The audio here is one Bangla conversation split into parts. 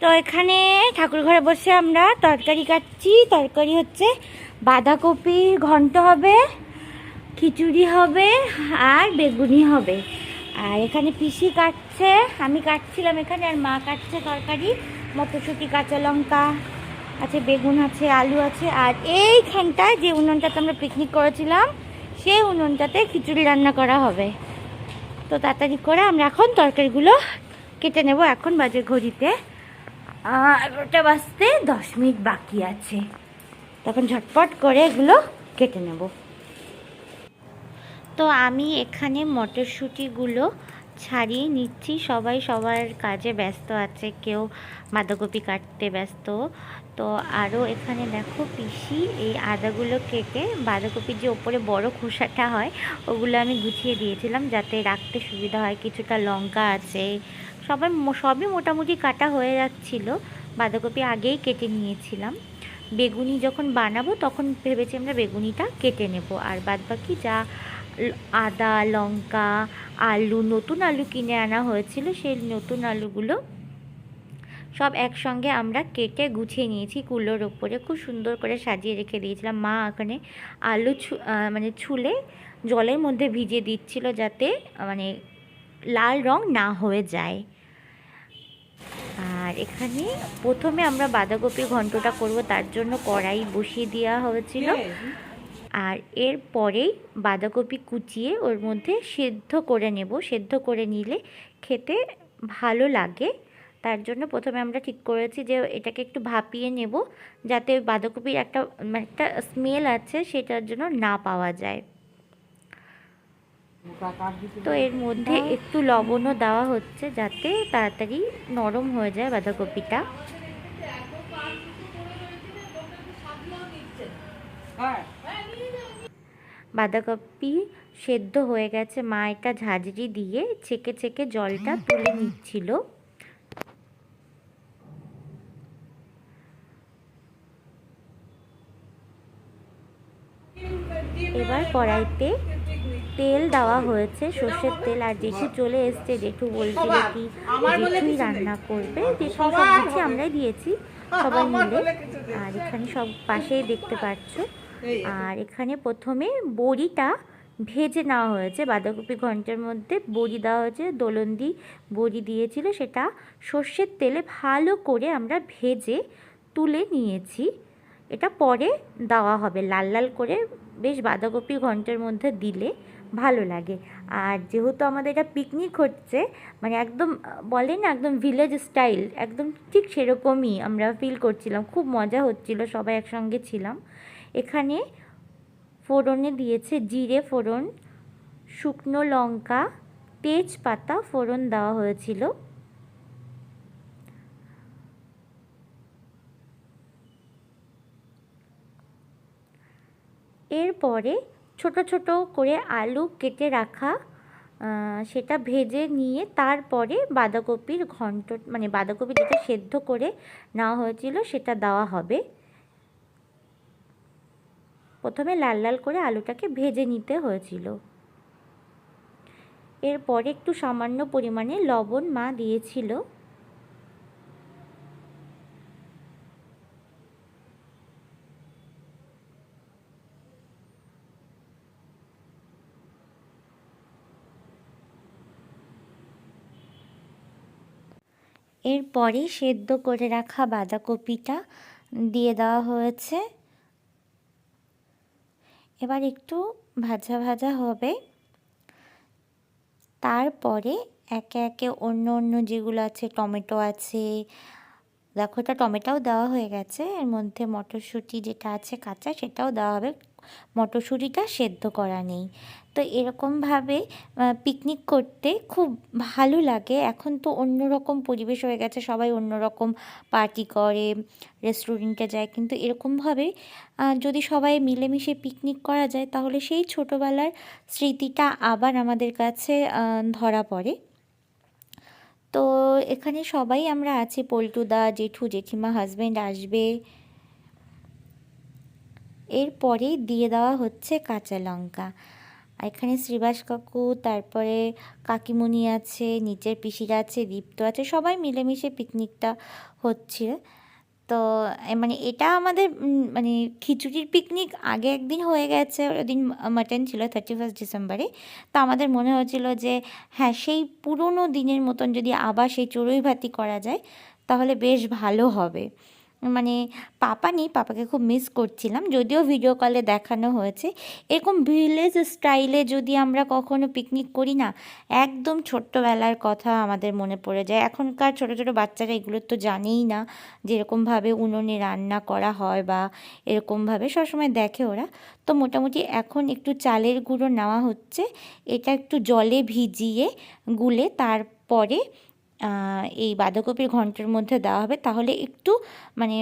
তো এখানে ঠাকুর ঘরে বসে আমরা তরকারি কাটছি। তরকারি হচ্ছে বাঁধাকপির ঘন্ট হবে, খিচুড়ি হবে আর বেগুনি হবে। আর এখানে পিসি কাটছে, আমি কাটছিলাম এখানে, আর মা কাটছে তরকারি। মটরশুঁটি, কাঁচা লঙ্কা আছে, বেগুন আছে, আলু আছে। আর এইখানটায় যে উনুনটাতে আমরা পিকনিক করেছিলাম সেই উনুনটাতে খিচুড়ি রান্না করা হবে। তো তাড়াতাড়ি করে আমরা এখন তরকারিগুলো কেটে নেব। এখন বাজে ঘড়িতে 11টা বাজতে 10 মিনিট বাকি আছে। তখন ঝটপট করে এগুলো কেটে নেব। তো আমি এখানে মটরশুঁটিগুলো ছাড়িয়ে নিচ্ছি। সবাই সবার কাজে ব্যস্ত আছে, কেউ বাঁধাকপি কাটতে ব্যস্ত। তো আরও এখানে দেখো পিসি এই আদাগুলো কেটে, বাঁধাকপির যে ওপরে বড় খোসাটা হয় ওগুলো আমি গুছিয়ে দিয়েছিলাম যাতে রাখতে সুবিধা হয়। কিছুটা লঙ্কা আছে, সবই মোটামুটি কাটা হয়ে যাচ্ছিল। বাঁধাকপি আগেই কেটে নিয়েছিলাম। বেগুনি যখন বানাবো তখন ভেবেছি আমরা বেগুনিটা কেটে নেব। আর বাদবাকি যা আদা, লঙ্কা, আলু, নতুন আলু কিনে আনা হয়েছিল সেই নতুন আলুগুলো সব একসঙ্গে আমরা কেটে গুছিয়ে নিয়েছি। কুলোর ওপরে খুব সুন্দর করে সাজিয়ে রেখে দিয়েছিলাম। মা এখানে আলু ছুলে জলের মধ্যে ভিজিয়ে দিচ্ছিল যাতে মানে লাল রং না হয়ে যায়। আর এখানে প্রথমে আমরা বাঁধাকপির ঘন্টটা করব, তার জন্য কড়াই বসিয়ে দেওয়া হয়েছিল। আর এরপরেই বাঁধাকপি কুচিয়ে ওর মধ্যে সেদ্ধ করে নেব। সেদ্ধ করে নিলে খেতে ভালো লাগে। তার জন্য প্রথমে আমরা ঠিক করেছি যে এটাকে একটু ভাপিয়ে নেব যাতে বাঁধাকপির একটা স্মেল আছে সেটার জন্য না পাওয়া যায়। তো এর মধ্যে একটু লবণও দেওয়া হচ্ছে যাতে তাড়াতাড়ি নরম হয়ে যায় বাঁধাকপিটা। বাঁধাকপি সেদ্ধ হয়ে গেছে। মা এটা ঝাঁঝরি দিয়ে ছেঁকে ছেঁকে জলটা তুলে নিচ্ছিল। এবার কড়াইতে তেল দেওয়া হয়েছে, সর্ষের তেল। আর জেঠু চলে এসছে। জেঠু বলছিল কি জেঠুই রান্না করবে। জেঠু সব কিছু আমরাই দিয়েছি সবাই মিলে। আর এখানে সব পাশেই দেখতে পাচ্ছ। আর এখানে প্রথমে বড়িটা ভেজে নেওয়া হয়েছে। বাঁধাকপি ঘন্টের মধ্যে বড়ি দেওয়া হয়েছে, দোলন্দি বড়ি দিয়েছিল, সেটা সর্ষের তেলে ভালো করে আমরা ভেজে তুলে নিয়েছি। এটা পরে দেওয়া হবে লাল লাল করে, বেশ বাঁধাকপি ঘন্টের মধ্যে দিলে ভালো লাগে। আর যেহেতু আমাদের এটা পিকনিক হচ্ছে, মানে একদম বলে না একদম ভিলেজ স্টাইল, একদম ঠিক সেরকমই আমরা ফিল করছিলাম। খুব মজা হচ্ছিল, সবাই একসঙ্গে ছিলাম। এখানে ফোড়নে দিয়েছে জিরে ফোড়ন, শুকনো লঙ্কা, তেজপাতা ফোড়ন দেওয়া হয়েছিল। এরপরে ছোট ছোট করে আলু কেটে রাখা সেটা ভেজে নিয়ে তারপরে বাঁধাকপির ঘন্ট মানে বাঁধাকপি যেটা সেদ্ধ করে নেওয়া হয়েছিল সেটা দেওয়া হবে। প্রথমে লাল লাল করে আলুটাকে ভেজে নিতে হয়েছিল। এরপরে একটু সামান্য পরিমাণে লবণ মা দিয়েছিল। এরপরে সেদ্ধ করে রাখা বাঁধাকপিটা দিয়ে দেওয়া হয়েছে। এবার একটু ভাজা ভাজা হবে। তারপরে একে একে অন্য অন্য যেগুলো আছে, টমেটো আছে, দেখো এটা টমেটোও দেওয়া হয়ে গেছে। এর মধ্যে মটরশুঁটি যেটা আছে কাঁচা সেটাও দেওয়া হবে, মটরশুঁটিটা সেদ্ধ করা নেই। তো এরকমভাবে পিকনিক করতে খুব ভালো লাগে। এখন তো অন্যরকম পরিবেশ হয়ে গেছে, সবাই অন্যরকম পার্টি করে, রেস্টুরেন্টে যায়। কিন্তু এরকমভাবে যদি সবাই মিলেমিশে পিকনিক করা যায় তাহলে সেই ছোটোবেলার স্মৃতিটা আবার আমাদের কাছে ধরা পড়ে। তো এখানে সবাই আমরা আছি, পল্টুদা, জেঠু, জেঠিমা, হাজব্যান্ড আসবে। এরপরে দিয়ে দেওয়া হচ্ছে কাঁচা লঙ্কা। এখানে শ্রীবাস কাকু, তারপরে কাকিমণি আছে, নিচের পিসিরা আছে, দীপ্ত আছে, সবাই মিলেমিশে পিকনিকটা হচ্ছে। তো মানে এটা আমাদের মানে খিচুড়ির পিকনিক আগে একদিন হয়ে গেছে, ওদিন মাটন ছিল 31 ডিসেম্বরে। তো আমাদের মনে হয়েছিল যে হ্যাঁ, সেই পুরনো দিনের মতন যদি আবার সেই চড়ুই ভাতি করা যায় তাহলে বেশ ভালো হবে। মানে পাপা নেই, পাপাকে খুব মিস করছিলাম, যদিও ভিডিও কলে দেখানো হয়েছে। এরকম ভিলেজ স্টাইলে যদি আমরা কখনো পিকনিক করি না, একদম ছোট্টবেলার কথা আমাদের মনে পড়ে যায়। এখনকার ছোট ছোট বাচ্চারা এগুলো তো জানেই না, যে এরকমভাবে উনুনে রান্না করা হয় বা এরকমভাবে সবসময় দেখে ওরা। তো মোটামুটি এখন একটু চালের গুঁড়ো নেওয়া হচ্ছে, এটা একটু জলে ভিজিয়ে গুলে তারপরে এই বাঁধাকপির ঘন্টের মধ্যে দেওয়া হবে, তাহলে একটু মানে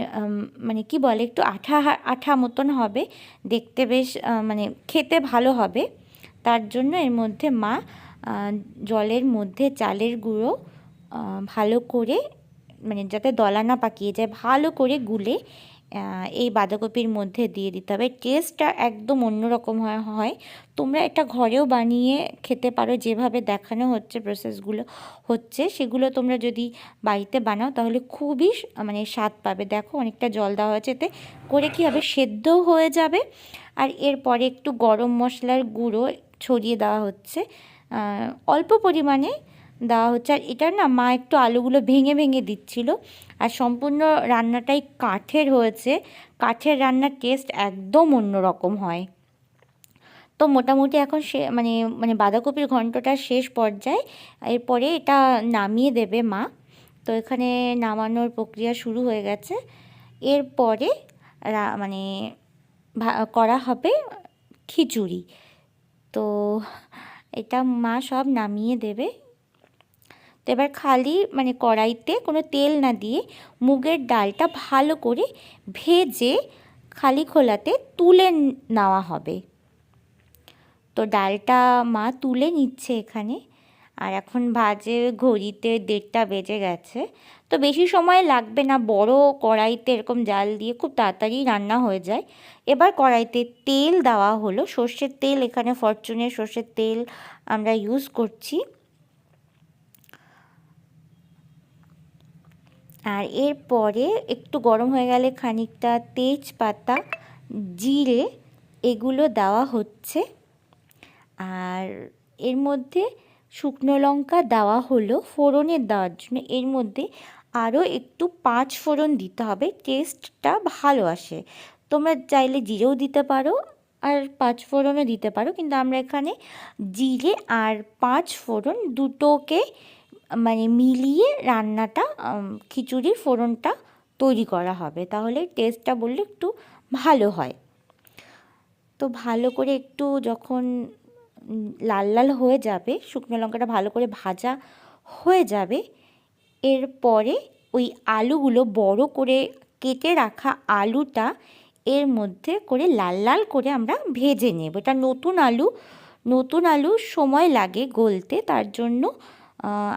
মানে কি বলে, একটু আঠা আঠা মতন হবে, দেখতে বেশ মানে খেতে ভালো হবে। তার জন্য এর মধ্যে মা জলের মধ্যে চালের গুঁড়ো ভালো করে, মানে যাতে দলা না পাকিয়ে যায়, ভালো করে গুলে এই বাঁধাকপির মধ্যে দিয়ে দিতে হবে। টেস্টটা একদম অন্যরকম হয়। তোমরা এটা ঘরেও বানিয়ে খেতে পারো, যেভাবে দেখানো হচ্ছে প্রসেসগুলো হচ্ছে সেগুলো তোমরা যদি বাড়িতে বানাও তাহলে খুবই মানে স্বাদ পাবে। দেখো অনেকটা জল দেওয়া হয়েছে, এতে করে কী হবে, সেদ্ধও হয়ে যাবে। আর এরপরে একটু গরম মশলার গুঁড়ো ছড়িয়ে দেওয়া হচ্ছে, অল্প পরিমাণে দেওয়া হচ্ছে। আর এটা না মা একটু আলুগুলো ভেঙে ভেঙে দিচ্ছিল। আর সম্পূর্ণ রান্নাটাই কাঠের হয়েছে, কাঠের রান্নার টেস্ট একদম অন্যরকম হয়। তো মোটামুটি এখন মানে মানে বাঁধাকপির ঘন্টটা শেষ পর্যায়ে, এরপরে এটা নামিয়ে দেবে মা। তো এখানে নামানোর প্রক্রিয়া শুরু হয়ে গেছে। এরপরে মানে করা হবে খিচুড়ি। তো এটা মা সব নামিয়ে দেবে। তো এবার খালি মানে কড়াইতে কোনো তেল না দিয়ে মুগের ডালটা ভালো করে ভেজে খালি খোলাতে তুলে নেওয়া হবে। তো ডালটা মা তুলে নিচ্ছে এখানে। আর এখন বাজে ঘড়িতে 1:30 বেজে গেছে। তো বেশি সময় লাগবে না, বড় কড়াইতে এরকম জাল দিয়ে খুব তাড়াতাড়ি রান্না হয়ে যায়। এবার কড়াইতে তেল দেওয়া হলো, সর্ষের তেল, এখানে ফরচুনের সর্ষের তেল আমরা ইউজ করছি। আর এরপরে একটু গরম হয়ে গেলে খানিকটা তেজপাতা, জিরে এগুলো দেওয়া হচ্ছে। আর এর মধ্যে শুকনো লঙ্কা দেওয়া হলো ফোড়নের দেওয়ার জন্য। এর মধ্যে আরও একটু 5 ফোড়ন দিতে হবে, টেস্টটা ভালো আসে। তোমরা চাইলে জিরেও দিতে পারো আর 5 ফোড়নও দিতে পারো, কিন্তু আমরা এখানে জিরে আর 5 ফোড়ন দুটোকে মানে মিলিয়ে রান্নাটা খিচুড়ির ফোড়নটা তৈরি করা হবে, তাহলে টেস্টটা বললে একটু ভালো হয়। তো ভালো করে একটু যখন লাল লাল হয়ে যাবে, শুকনো লঙ্কাটা ভালো করে ভাজা হয়ে যাবে, এরপরে ওই আলুগুলো বড় করে কেটে রাখা আলুটা এর মধ্যে করে লাল লাল করে আমরা ভেজে নেব। এটা নতুন আলু সময় লাগে গলতে, তার জন্য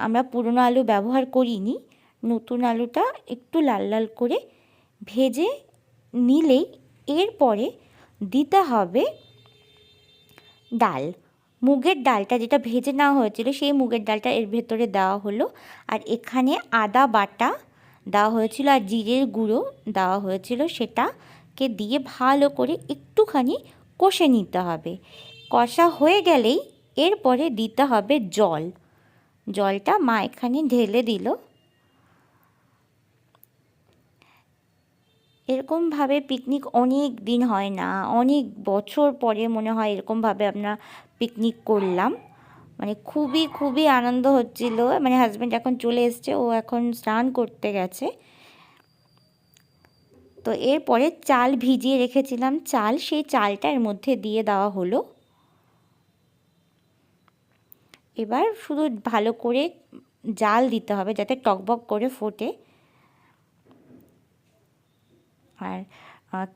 আমরা পুরনো আলু ব্যবহার করিনি। নতুন আলুটা একটু লাল লাল করে ভেজে নিলেই এরপরে দিতে হবে ডাল। মুগের ডালটা যেটা ভেজে নেওয়া হয়েছিল সেই মুগের ডালটা এর ভেতরে দেওয়া হলো। আর এখানে আদা বাটা দেওয়া হয়েছিল আর জিরের গুঁড়ো দেওয়া হয়েছিল, সেটাকে দিয়ে ভালো করে একটুখানি কষে নিতে হবে। কষা হয়ে গেলেই এরপরে দিতে হবে জলটা মা এখানে ঢেলে দিল। এরকমভাবে পিকনিক অনেক দিন হয় না, অনেক বছর পরে মনে হয় এরকমভাবে আমরা পিকনিক করলাম। মানে খুবই খুবই আনন্দ হচ্ছিল। মানে হাজব্যান্ড এখন চলে এসছে, ও এখন স্নান করতে গেছে। তো এরপরে চাল ভিজিয়ে রেখেছিলাম, সেই চালটা এর মধ্যে দিয়ে দেওয়া হলো। এবার শুধু ভালো করে জাল দিতে হবে যাতে টকবক করে ফোটে। আর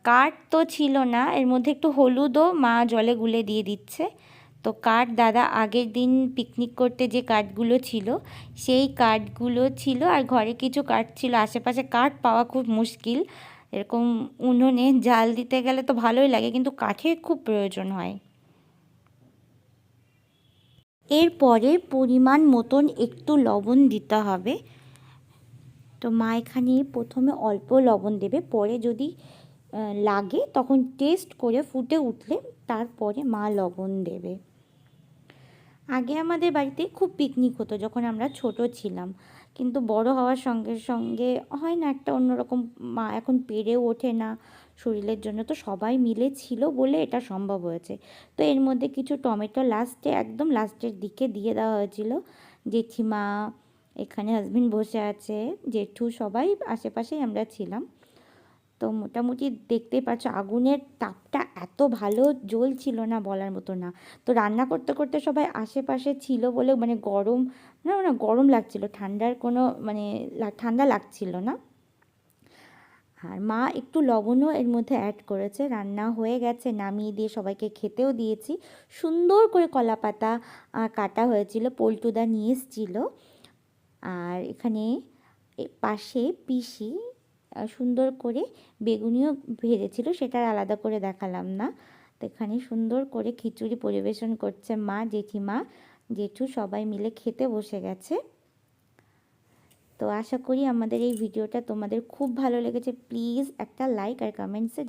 কাঠ তো ছিল না, এর মধ্যে একটু হলুদও মা জলে গুলে দিয়ে দিচ্ছে। তো কাঠ দাদা আগের দিন পিকনিক করতে যে কাঠগুলো ছিল সেই কাঠগুলো ছিল, আর ঘরে কিছু কাঠ ছিল। আশেপাশে কাঠ পাওয়া খুব মুশকিল, এরকম উনুনে জাল দিতে গেলে তো ভালোই লাগে, কিন্তু কাঠের খুব প্রয়োজন হয়। এরপরে পরিমাণ মতন একটু লবণ দিতে হবে। তো মা এখানে প্রথমে অল্প লবণ দেবে, পরে যদি লাগে তখন টেস্ট করে ফুটে উঠলে তারপরে মা লবণ দেবে। আগে আমাদের বাড়িতে খুব পিকনিক হতো যখন আমরা ছোট ছিলাম, কিন্তু বড় হওয়ার সঙ্গে সঙ্গে হয় না একটা অন্যরকম, মা এখন পেরেও ওঠে না শরীরের জন্য, তো সবাই মিলে ছিল বলে এটা সম্ভব হয়েছে। তো এর মধ্যে কিছু টমেটো লাস্টে, একদম লাস্টের দিকে দিয়ে দেওয়া হয়েছিল। জেঠিমা, এখানে হাজবেন্ড বসে আছে, জেঠু, সবাই আশেপাশেই আমরা ছিলাম। তো মোটামুটি দেখতেই পাচ্ছ আগুনের তাপটা এত ভালো জ্বলছিল না, বলার মতো না। তো রান্না করতে করতে সবাই আশেপাশে ছিল বলে মানে গরম না, না গরম লাগছিল, ঠান্ডার কোনো মানে ঠান্ডা লাগছিল না। আর মা একটু লবণও এর মধ্যে অ্যাড করেছে। রান্না হয়ে গেছে, নামিয়ে দিয়ে সবাইকে খেতেও দিয়েছি। সুন্দর করে কলা পাতা কাটা হয়েছিল, পল্টুদা নিয়ে এসেছিল। আর এখানে পাশে পিসি সুন্দর করে বেগুনিও ভেজেছিল, সেটা আলাদা করে দেখালাম না। তো এখানে সুন্দর করে খিচুড়ি পরিবেশন করছে মা, জেঠিমা, জেঠু সবাই মিলে খেতে বসে গেছে। তো আশা করি আমাদের এই ভিডিওটা তোমাদের খুব ভালো লেগেছে। প্লিজ একটা লাইক আর কমেন্টসে